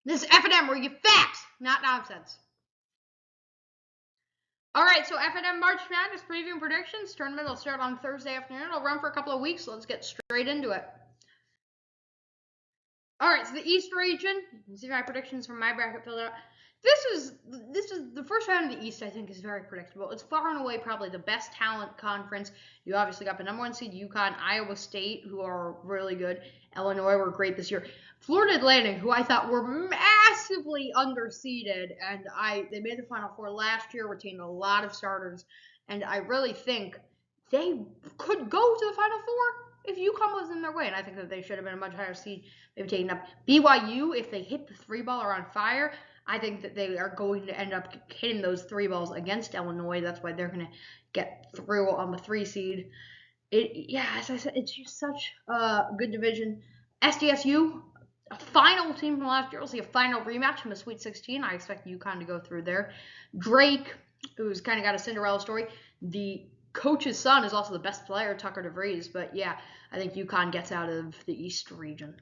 This is FNN where you get facts, not nonsense. All right, so FNN March Madness preview and predictions. Tournament will start on Thursday afternoon. It'll run for a couple of weeks. So let's get straight into it. All right, so the East region. You can see my predictions from my bracket filled out. This is the first round of the East. I think is very predictable. It's far and away probably the best talent conference. You obviously got the number 1 seed UConn, Iowa State, who are really good. Illinois were great this year. Florida Atlantic, who I thought were massively underseeded, and they made the Final Four last year, retained a lot of starters, and I really think they could go to the Final Four if UConn was in their way, and I think that they should have been a much higher seed. They've taken up BYU. If they hit the 3-baller on fire, I think that they are going to end up hitting those 3 balls against Illinois. That's why they're going to get through on the 3 seed. As I said, it's just such a good division. SDSU, a final team from last year. We'll see a final rematch from the Sweet 16. I expect UConn to go through there. Drake, who's kind of got a Cinderella story. The coach's son is also the best player, Tucker DeVries. But yeah, I think UConn gets out of the East region.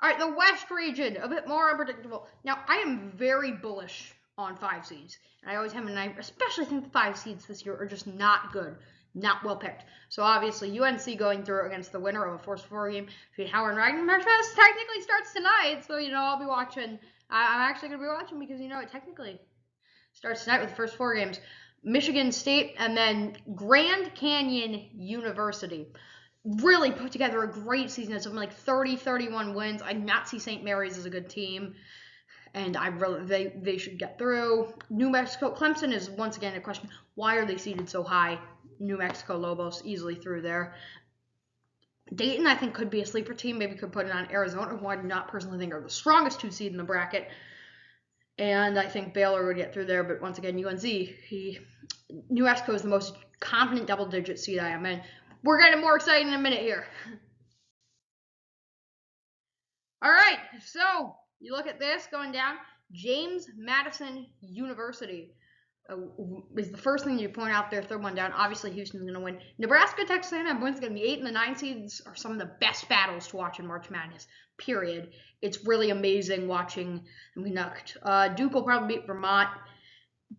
All right, the West region, a bit more unpredictable. Now, I am very bullish on 5 seeds, and I always have, and I especially think the 5 seeds this year are just not good, not well picked. So obviously, UNC going through against the winner of a Force 4 game between Howard and Ragnar. March Madness technically starts tonight, so I'll be watching. I'm actually going to be watching because it technically starts tonight with the first 4 games. Michigan State and then Grand Canyon University. Really put together a great season. It's something like 30-31 wins. I do not see St. Mary's as a good team, and they should get through. New Mexico, Clemson is once again a question. Why are they seeded so high? New Mexico Lobos easily through there. Dayton, I think, could be a sleeper team. Maybe could put it on Arizona, who I do not personally think are the strongest 2 seed in the bracket. And I think Baylor would get through there, but once again, UNC. New Mexico is the most confident double-digit seed I am in. We're getting more exciting in a minute here. All right, so you look at this going down. James Madison University is the first thing you point out there. Third one down. Obviously, Houston's going to win. Nebraska, Texas A&M, wins going to be 8 and the 9 seeds are some of the best battles to watch in March Madness, period. It's really amazing watching them conduct. Duke will probably beat Vermont.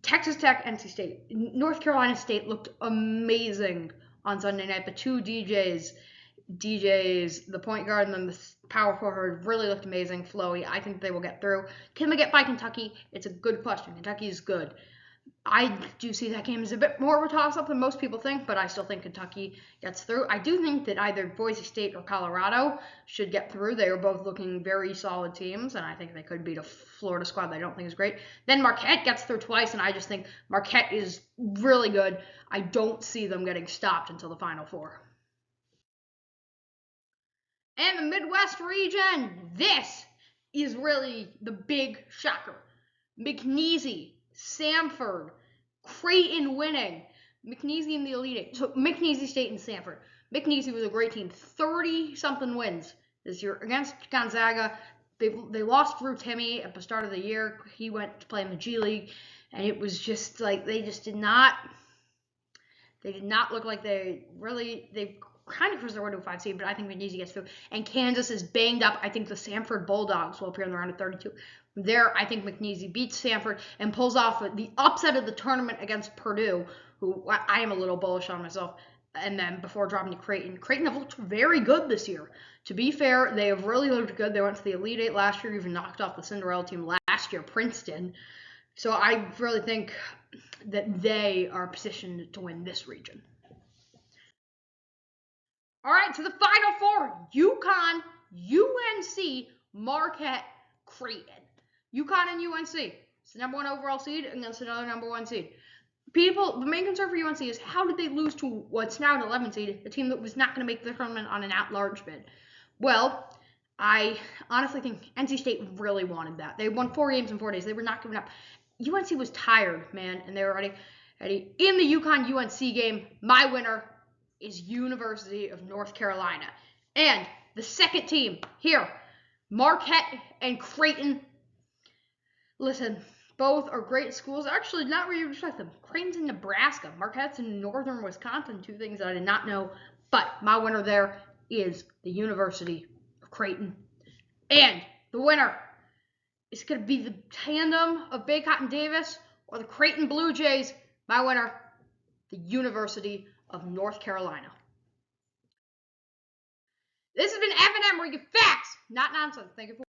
Texas Tech, NC State. North Carolina State looked amazing on Sunday night. The 2 DJs, the point guard and then the power forward really looked amazing, flowy. I think they will get through. Can they get by Kentucky? It's a good question. Kentucky is good. I do see that game as a bit more of a toss-up than most people think, but I still think Kentucky gets through. I do think that either Boise State or Colorado should get through. They are both looking very solid teams, and I think they could beat a Florida squad that I don't think is great. Then Marquette gets through twice, and I just think Marquette is really good. I don't see them getting stopped until the Final Four. And the Midwest region, this is really the big shocker. McNeese, Samford, Creighton winning. McNeese in the Elite Eight. So McNeese State and Samford. McNeese was a great team. 30-something wins this year against Gonzaga. They lost Drew Timme at the start of the year. He went to play in the G League, and it was just like they did not look like they kind of cruised their way to a 5 seed, but I think McNeese gets through. And Kansas is banged up. I think the Samford Bulldogs will appear in the round of 32. There, I think McNeese beats Samford and pulls off the upset of the tournament against Purdue, who I am a little bullish on myself. And then before dropping to Creighton. Creighton have looked very good this year. To be fair, they have really looked good. They went to the Elite Eight last year, even knocked off the Cinderella team last year, Princeton. So I really think that they are positioned to win this region. All right, so the Final Four, UConn, UNC, Marquette, Creighton. UConn and UNC. It's the number 1 overall seed against another number 1 seed. The main concern for UNC is how did they lose to what's now an 11 seed, a team that was not going to make the tournament on an at-large bid? Well, I honestly think NC State really wanted that. They won 4 games in 4 days. They were not giving up. UNC was tired, man, and they were ready. In the UConn-UNC game, my winner is University of North Carolina. And the second team here, Marquette and Creighton. Listen, both are great schools. Actually, not where you expect them. Creighton's in Nebraska. Marquette's in northern Wisconsin. 2 things that I did not know. But my winner there is the University of Creighton. And the winner is going to be the tandem of Baycott and Davis or the Creighton Blue Jays. My winner, the University of North Carolina. This has been FNN, where you get facts, not nonsense. Thank you for